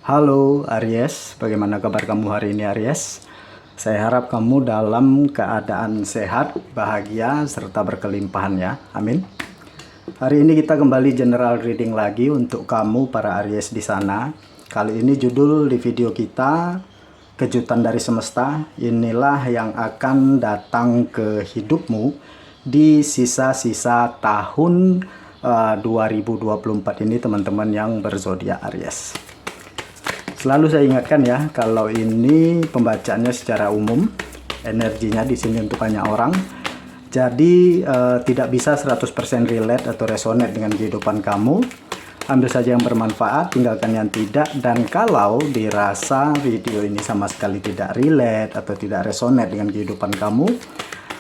Halo Aries, bagaimana kabar kamu hari ini Aries? Saya harap kamu dalam keadaan sehat, bahagia, serta berkelimpahan ya. Amin. Hari ini kita kembali general reading lagi untuk kamu para Aries di sana. Kali ini judul di video kita, kejutan dari semesta. Inilah yang akan datang ke hidupmu di sisa-sisa tahun 2024 ini teman-teman yang berzodiak Aries. Selalu saya ingatkan ya, kalau ini pembacaannya secara umum, energinya di sini untuk banyak orang. Jadi tidak bisa 100% relate atau resonate dengan kehidupan kamu. Ambil saja yang bermanfaat, tinggalkan yang tidak. Dan kalau dirasa video ini sama sekali tidak relate atau tidak resonate dengan kehidupan kamu,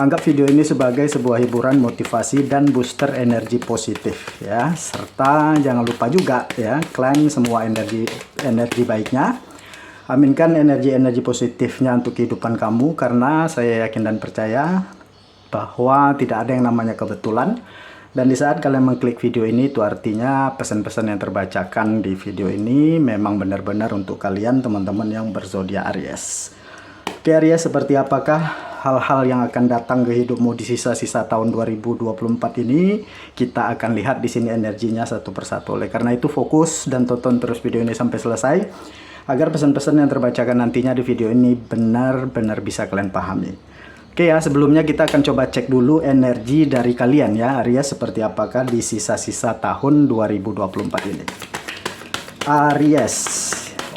anggap video ini sebagai sebuah hiburan, motivasi, dan booster energi positif ya. Serta jangan lupa juga ya, klaim semua energi baiknya. Aminkan energi-energi positifnya untuk kehidupan kamu, karena saya yakin dan percaya bahwa tidak ada yang namanya kebetulan. Dan di saat kalian mengklik video ini, itu artinya pesan-pesan yang terbacakan di video ini memang benar-benar untuk kalian teman-teman yang berzodiak Aries. Oke Aries, seperti apakah hal-hal yang akan datang ke hidupmu di sisa-sisa tahun 2024 ini? Kita akan lihat di sini energinya satu persatu. Oleh karena itu fokus dan tonton terus video ini sampai selesai, agar pesan-pesan yang terbacakan nantinya di video ini benar-benar bisa kalian pahami. Oke ya, sebelumnya kita akan coba cek dulu energi dari kalian ya Aries, seperti apakah di sisa-sisa tahun 2024 ini. Aries,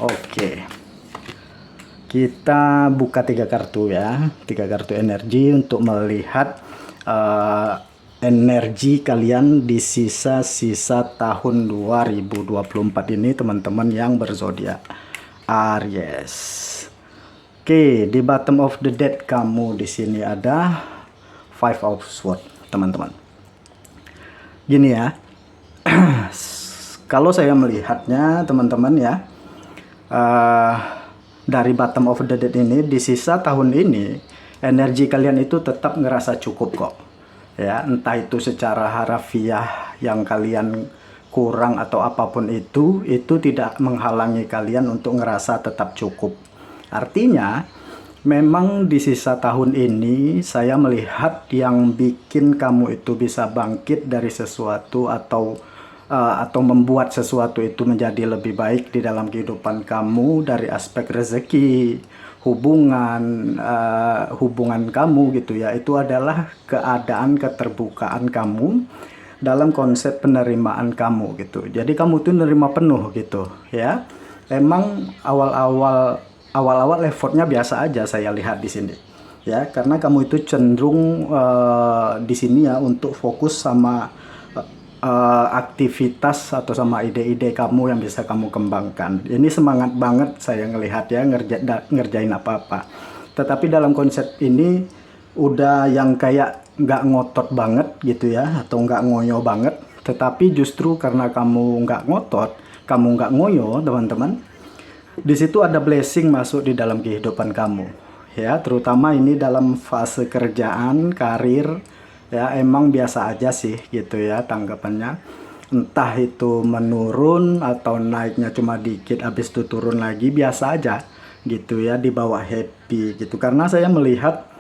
oke. Kita buka 3 kartu ya, 3 kartu energi untuk melihat energi kalian di sisa-sisa tahun 2024 ini teman-teman yang berzodiak Aries. Oke, di bottom of the deck kamu di sini ada Five of Swords teman-teman. Gini ya, kalau saya melihatnya teman-teman ya, dari bottom of the deck ini, di sisa tahun ini energi kalian itu tetap ngerasa cukup kok ya, entah itu secara harafiah yang kalian kurang atau apapun itu tidak menghalangi kalian untuk ngerasa tetap cukup. Artinya memang di sisa tahun ini saya melihat yang bikin kamu itu bisa bangkit dari sesuatu atau membuat sesuatu itu menjadi lebih baik di dalam kehidupan kamu dari aspek rezeki, hubungan kamu gitu ya. Itu adalah keadaan keterbukaan kamu dalam konsep penerimaan kamu gitu. Jadi kamu tuh nerima penuh gitu ya. Emang awal-awal effortnya biasa aja saya lihat di sini ya, karena kamu itu cenderung di sini ya untuk fokus sama aktivitas atau sama ide-ide kamu yang bisa kamu kembangkan. Ini semangat banget saya ngelihat ya, ngerjain apa-apa. Tetapi dalam konsep ini udah yang kayak nggak ngotot banget gitu ya, atau nggak ngoyo banget. Tetapi justru karena kamu nggak ngotot, kamu nggak ngoyo teman-teman, di situ ada blessing masuk di dalam kehidupan kamu ya, terutama ini dalam fase kerjaan, karir ya. Emang biasa aja sih gitu ya tanggapannya, entah itu menurun atau naiknya cuma dikit habis itu turun lagi, biasa aja gitu ya, di bawah happy gitu. Karena saya melihat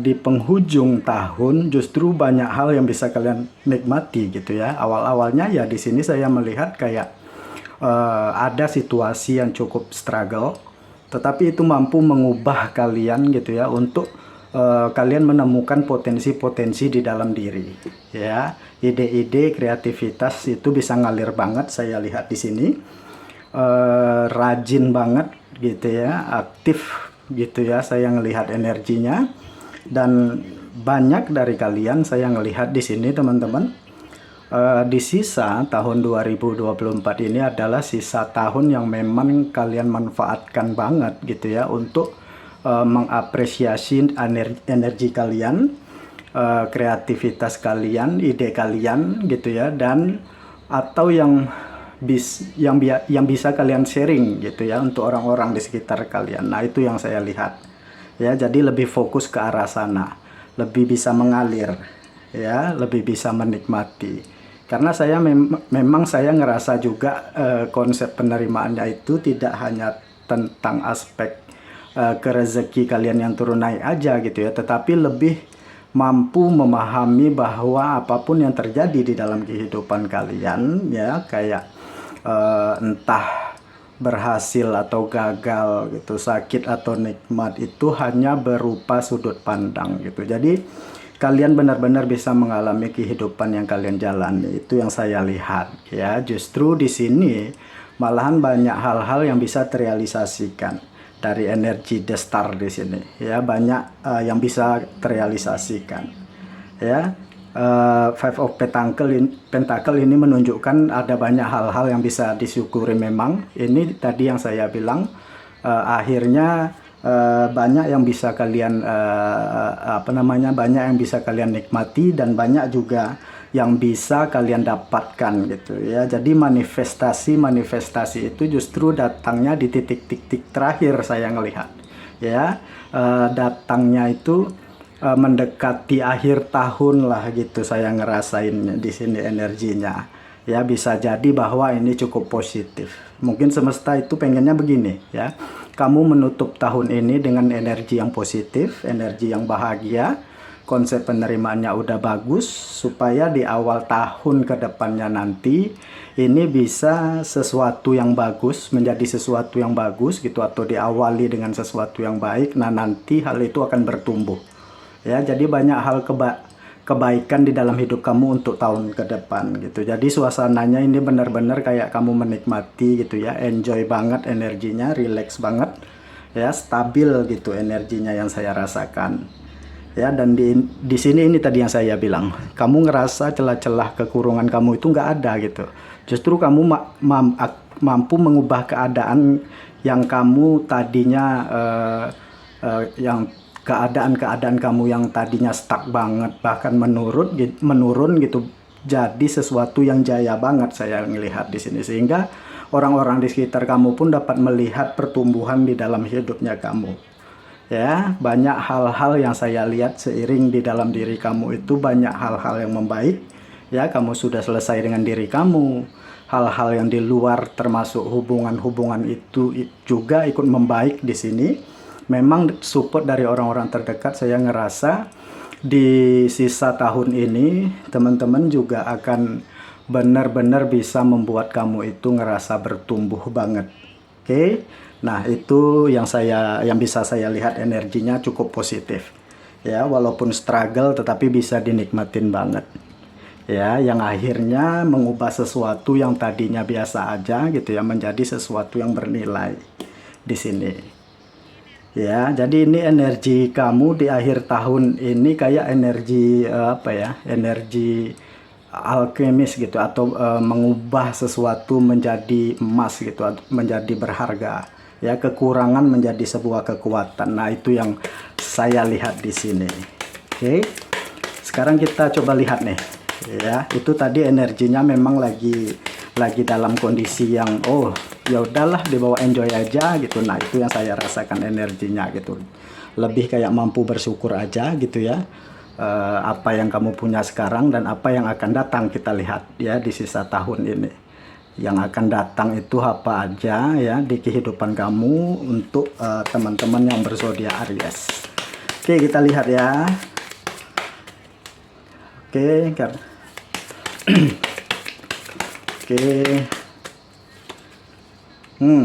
di penghujung tahun justru banyak hal yang bisa kalian nikmati gitu ya. Awal-awalnya ya di sini saya melihat kayak ada situasi yang cukup struggle, tetapi itu mampu mengubah kalian gitu ya, untuk kalian menemukan potensi-potensi di dalam diri ya. Ide-ide, kreativitas itu bisa ngalir banget saya lihat di sini. Rajin banget gitu ya, aktif gitu ya, saya ngelihat energinya. Dan banyak dari kalian saya ngelihat di sini teman-teman, di sisa tahun 2024 ini adalah sisa tahun yang memang kalian manfaatkan banget gitu ya, untuk mengapresiasi energi kalian, kreativitas kalian, ide kalian gitu ya, dan atau yang bisa kalian sharing gitu ya untuk orang-orang di sekitar kalian. Nah itu yang saya lihat ya, jadi lebih fokus ke arah sana, lebih bisa mengalir ya, lebih bisa menikmati Karena saya memang saya ngerasa juga konsep penerimaannya itu tidak hanya tentang aspek ke rezeki kalian yang turun naik aja gitu ya, tetapi lebih mampu memahami bahwa apapun yang terjadi di dalam kehidupan kalian ya, kayak entah berhasil atau gagal gitu, sakit atau nikmat, itu hanya berupa sudut pandang gitu. Jadi kalian benar-benar bisa mengalami kehidupan yang kalian jalani. Itu yang saya lihat ya. Justru di sini malahan banyak hal-hal yang bisa terrealisasikan dari energi The Star di sini ya, banyak yang bisa terrealisasikan ya. Five of Pentacle ini menunjukkan ada banyak hal-hal yang bisa disyukuri. Memang ini tadi yang saya bilang, akhirnya banyak yang bisa kalian banyak yang bisa kalian nikmati, dan banyak juga yang bisa kalian dapatkan gitu ya. Jadi manifestasi itu justru datangnya di titik-titik terakhir saya ngelihat ya. Datangnya itu mendekati akhir tahun lah gitu, saya ngerasain di sini energinya ya. Bisa jadi bahwa ini cukup positif. Mungkin semesta itu pengennya begini ya, kamu menutup tahun ini dengan energi yang positif, energi yang bahagia, konsep penerimaannya udah bagus, supaya di awal tahun ke depannya nanti ini bisa sesuatu yang bagus menjadi sesuatu yang bagus gitu, atau diawali dengan sesuatu yang baik. Nah, nanti hal itu akan bertumbuh ya. Jadi banyak hal kebaikan di dalam hidup kamu untuk tahun ke depan gitu. Jadi suasananya ini benar-benar kayak kamu menikmati gitu ya, enjoy banget energinya, relax banget ya, stabil gitu energinya yang saya rasakan ya. Dan di sini ini tadi yang saya bilang, kamu ngerasa celah-celah kekurungan kamu itu nggak ada gitu. Justru kamu mampu mengubah keadaan yang kamu tadinya yang keadaan kamu yang tadinya stuck banget, bahkan menurun gitu, jadi sesuatu yang jaya banget saya melihat di sini. Sehingga orang-orang di sekitar kamu pun dapat melihat pertumbuhan di dalam hidupnya kamu ya. Banyak hal-hal yang saya lihat seiring di dalam diri kamu itu, banyak hal-hal yang membaik ya. Kamu sudah selesai dengan diri kamu, hal-hal yang di luar termasuk hubungan-hubungan itu juga ikut membaik di sini. Memang support dari orang-orang terdekat, saya ngerasa di sisa tahun ini teman-teman juga akan benar-benar bisa membuat kamu itu ngerasa bertumbuh banget. Oke. Nah, itu yang bisa saya lihat, energinya cukup positif ya, walaupun struggle tetapi bisa dinikmatin banget ya, yang akhirnya mengubah sesuatu yang tadinya biasa aja gitu ya menjadi sesuatu yang bernilai di sini. Ya, jadi ini energi kamu di akhir tahun ini kayak energi energi alkemis gitu, atau mengubah sesuatu menjadi emas gitu, menjadi berharga. Ya, kekurangan menjadi sebuah kekuatan. Nah, itu yang saya lihat di sini. Oke. Sekarang kita coba lihat nih. Ya, itu tadi energinya memang lagi dalam kondisi yang ya udahlah, dibawa enjoy aja gitu. Nah, itu yang saya rasakan energinya gitu, lebih kayak mampu bersyukur aja gitu ya. Apa yang kamu punya sekarang dan apa yang akan datang, kita lihat ya di sisa tahun ini. Yang akan datang itu apa aja ya di kehidupan kamu untuk teman-teman yang berzodiak Aries. Oke, kita lihat ya. Oke, Oke.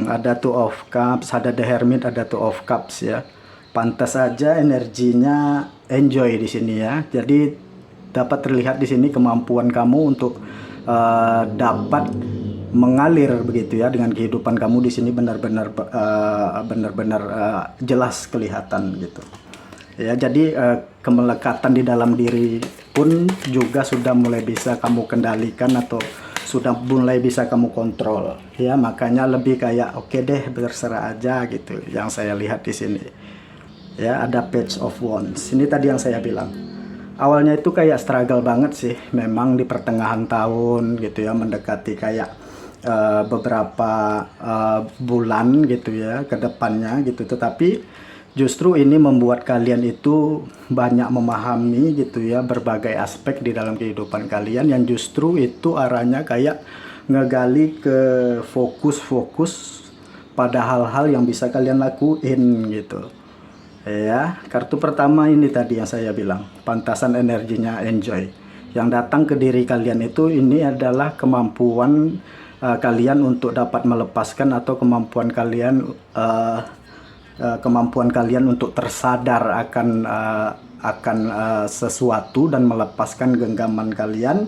Ada Two of Cups, ada The Hermit, ada Two of Cups ya. Pantas saja energinya enjoy di sini ya. Jadi dapat terlihat di sini kemampuan kamu untuk dapat mengalir begitu ya dengan kehidupan kamu di sini, benar-benar jelas kelihatan gitu. Ya, jadi kemelekatan di dalam diri pun juga sudah mulai bisa kamu kendalikan, atau sudah mulai bisa kamu kontrol ya. Makanya lebih kayak oke deh, berserah aja gitu yang saya lihat di sini ya. Ada Page of Wands, ini tadi yang saya bilang, awalnya itu kayak struggle banget sih memang di pertengahan tahun gitu ya, mendekati kayak beberapa bulan gitu ya ke depannya gitu. Tetapi Justru ini membuat kalian itu banyak memahami gitu ya berbagai aspek di dalam kehidupan kalian, yang justru itu arahnya kayak ngegali ke fokus-fokus pada hal-hal yang bisa kalian lakuin gitu. Ya, kartu pertama ini tadi yang saya bilang, pantasan energinya enjoy. Yang datang ke diri kalian itu ini adalah kemampuan kalian untuk dapat melepaskan, atau kemampuan kalian untuk tersadar akan sesuatu dan melepaskan genggaman kalian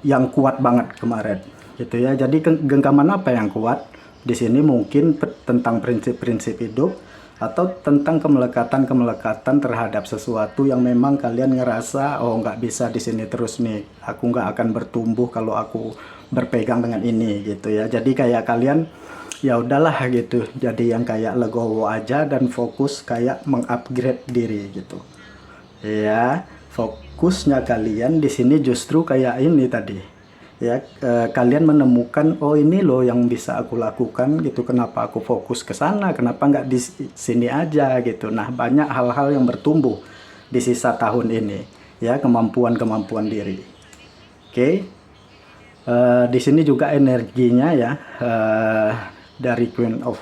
yang kuat banget kemarin gitu ya. Jadi genggaman apa yang kuat di sini? Mungkin tentang prinsip-prinsip hidup, atau tentang kemelekatan terhadap sesuatu yang memang kalian ngerasa, oh nggak bisa di sini terus nih, aku nggak akan bertumbuh kalau aku berpegang dengan ini gitu ya. Jadi kayak kalian ya udahlah gitu, jadi yang kayak legowo aja dan fokus kayak mengupgrade diri gitu ya. Fokusnya kalian di sini justru kayak ini tadi ya, kalian menemukan, oh ini loh yang bisa aku lakukan gitu, kenapa aku fokus ke sana, kenapa nggak di sini aja gitu. Nah, banyak hal-hal yang bertumbuh di sisa tahun ini ya, kemampuan diri. Oke. Di sini juga energinya ya, dari Queen of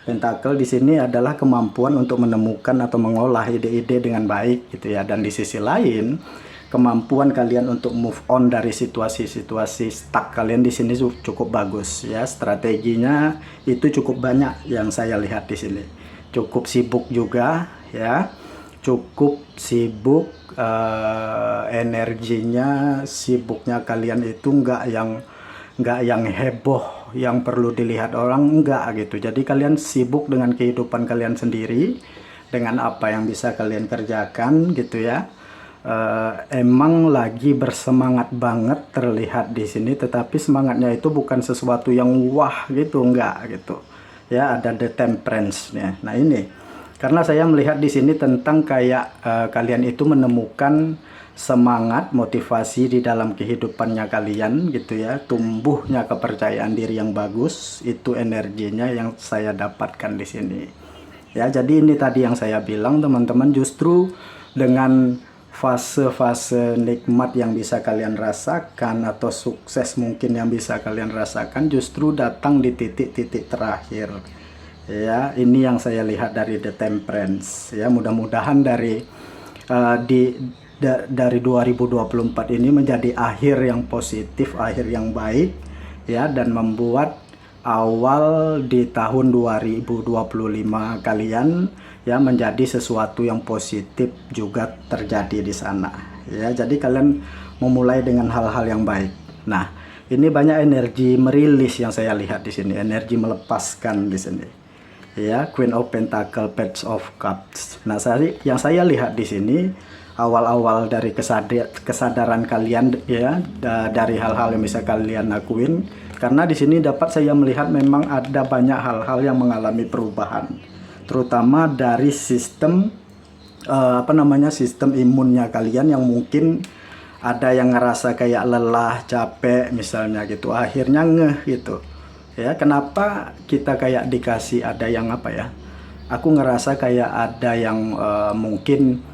Pentacle di sini adalah kemampuan untuk menemukan atau mengolah ide-ide dengan baik gitu ya. Dan di sisi lain, kemampuan kalian untuk move on dari situasi-situasi stuck kalian di sini cukup bagus ya. Strateginya itu cukup banyak yang saya lihat di sini. Cukup sibuk juga ya. Cukup sibuk, energinya, sibuknya kalian itu nggak yang heboh yang perlu dilihat orang, enggak gitu. Jadi kalian sibuk dengan kehidupan kalian sendiri, dengan apa yang bisa kalian kerjakan gitu ya. Emang lagi bersemangat banget terlihat di sini, tetapi semangatnya itu bukan sesuatu yang wah gitu, enggak gitu ya. Ada the temperance nya. Nah ini karena saya melihat di sini tentang kayak kalian itu menemukan semangat, motivasi di dalam kehidupannya kalian gitu ya. Tumbuhnya kepercayaan diri yang bagus, itu energinya yang saya dapatkan di sini ya. Jadi ini tadi yang saya bilang teman-teman, justru dengan fase-fase nikmat yang bisa kalian rasakan, atau sukses mungkin yang bisa kalian rasakan, justru datang di titik-titik terakhir ya. Ini yang saya lihat dari the temperance ya. Mudah-mudahan dari 2024 ini menjadi akhir yang positif, akhir yang baik ya, dan membuat awal di tahun 2025 kalian ya menjadi sesuatu yang positif juga terjadi di sana ya. Jadi kalian memulai dengan hal-hal yang baik. Nah, ini banyak energi merilis yang saya lihat di sini, energi melepaskan di sini ya. Queen of Pentacle, Page of Cups. Nah, yang saya lihat di sini awal-awal dari kesadaran kalian ya, dari hal-hal yang bisa kalian lakuin. Karena di sini dapat saya melihat memang ada banyak hal-hal yang mengalami perubahan, terutama dari sistem sistem imunnya kalian, yang mungkin ada yang ngerasa kayak lelah, capek misalnya gitu, akhirnya ngeh gitu ya. Kenapa kita kayak dikasih ada yang aku ngerasa kayak ada yang mungkin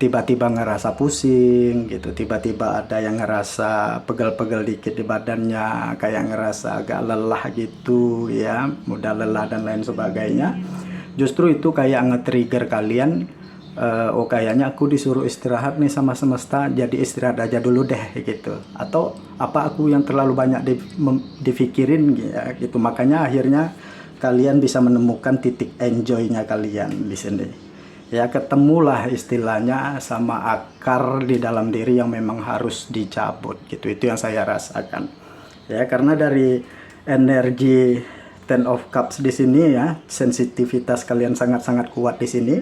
tiba-tiba ngerasa pusing gitu, tiba-tiba ada yang ngerasa pegel-pegel dikit di badannya, kayak ngerasa agak lelah gitu ya, mudah lelah dan lain sebagainya. Justru itu kayak nge-trigger kalian, oh kayaknya aku disuruh istirahat nih sama semesta, jadi istirahat aja dulu deh gitu. Atau apa aku yang terlalu banyak dipikirin ya, gitu. Makanya akhirnya kalian bisa menemukan titik enjoy-nya kalian di sini ya. Ketemulah istilahnya sama akar di dalam diri yang memang harus dicabut gitu. Itu yang saya rasakan ya. Karena dari energi Ten of Cups di sini ya, sensitivitas kalian sangat-sangat kuat di sini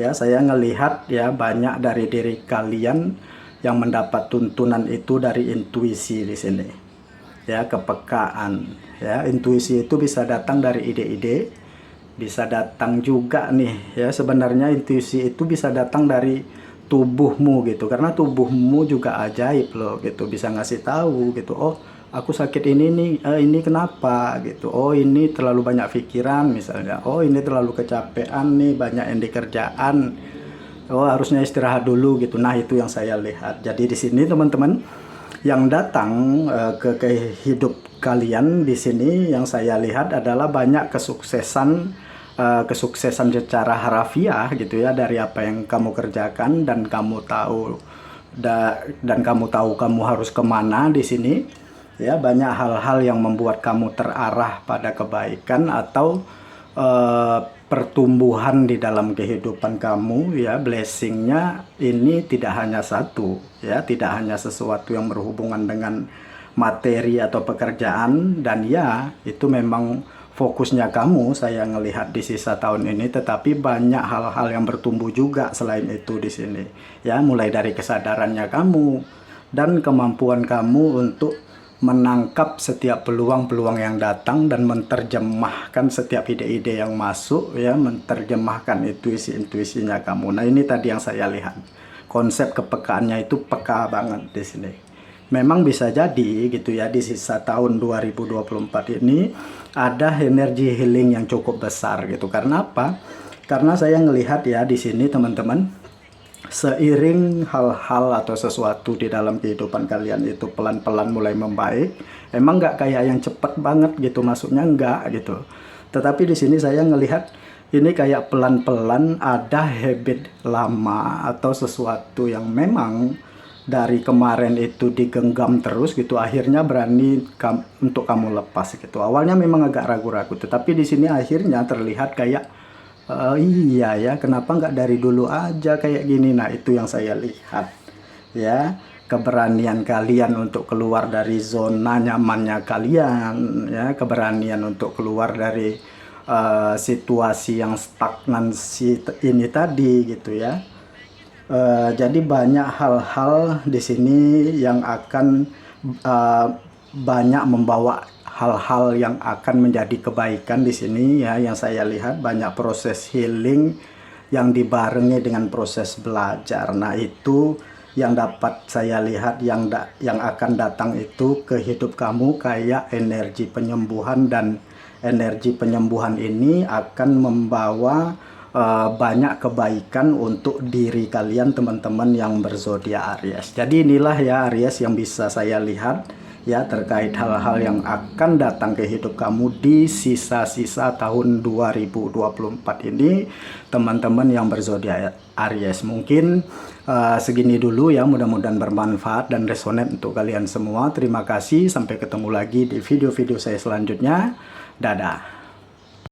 ya. Saya ngelihat ya, banyak dari diri kalian yang mendapat tuntunan itu dari intuisi di sini ya, kepekaan ya. Intuisi itu bisa datang dari ide-ide, bisa datang juga nih ya, sebenarnya intuisi itu bisa datang dari tubuhmu gitu, karena tubuhmu juga ajaib loh gitu, bisa ngasih tahu gitu, oh aku sakit ini nih, ini kenapa gitu. Oh, ini terlalu banyak pikiran misalnya. Oh, ini terlalu kecapean nih, banyak yang dikerjaan. Oh, harusnya istirahat dulu gitu. Nah, itu yang saya lihat. Jadi di sini teman-teman yang datang ke hidup kalian di sini, yang saya lihat adalah banyak kesuksesan secara harafiah gitu ya, dari apa yang kamu kerjakan dan kamu tahu kamu harus kemana di sini ya. Banyak hal-hal yang membuat kamu terarah pada kebaikan atau pertumbuhan di dalam kehidupan kamu ya. Blessingnya ini tidak hanya satu ya, tidak hanya sesuatu yang berhubungan dengan materi atau pekerjaan, dan ya itu memang fokusnya kamu saya ngelihat di sisa tahun ini, tetapi banyak hal-hal yang bertumbuh juga selain itu di sini ya, mulai dari kesadarannya kamu dan kemampuan kamu untuk menangkap setiap peluang-peluang yang datang dan menerjemahkan setiap ide-ide yang masuk ya, menerjemahkan intuisi-intuisinya kamu. Nah, ini tadi yang saya lihat. Konsep kepekaannya itu peka banget di sini. Memang bisa jadi gitu ya, di sisa tahun 2024 ini ada energi healing yang cukup besar gitu. Karena apa? Karena saya ngelihat ya di sini teman-teman, seiring hal-hal atau sesuatu di dalam kehidupan kalian itu pelan-pelan mulai membaik, emang nggak kayak yang cepet banget gitu masuknya, nggak gitu. Tetapi di sini saya ngelihat ini kayak pelan-pelan ada habit lama atau sesuatu yang memang dari kemarin itu digenggam terus gitu, akhirnya berani untuk kamu lepas gitu. Awalnya memang agak ragu-ragu, tetapi di sini akhirnya terlihat kayak iya ya, kenapa nggak dari dulu aja kayak gini. Nah, itu yang saya lihat ya, keberanian kalian untuk keluar dari zona nyamannya kalian ya, keberanian untuk keluar dari situasi yang stagnansi ini tadi gitu ya. Jadi banyak hal-hal di sini yang akan banyak membawa hal-hal yang akan menjadi kebaikan di sini ya. Yang saya lihat banyak proses healing yang dibarengi dengan proses belajar. Nah, itu yang dapat saya lihat yang akan datang itu ke hidup kamu kayak energi penyembuhan, dan energi penyembuhan ini akan membawa banyak kebaikan untuk diri kalian teman-teman yang berzodiak Aries. Jadi inilah ya Aries yang bisa saya lihat ya terkait hal-hal yang akan datang ke hidup kamu di sisa-sisa tahun 2024 ini teman-teman yang berzodiak Aries. Mungkin segini dulu ya, mudah-mudahan bermanfaat dan resonate untuk kalian semua. Terima kasih, sampai ketemu lagi di video-video saya selanjutnya. Dadah.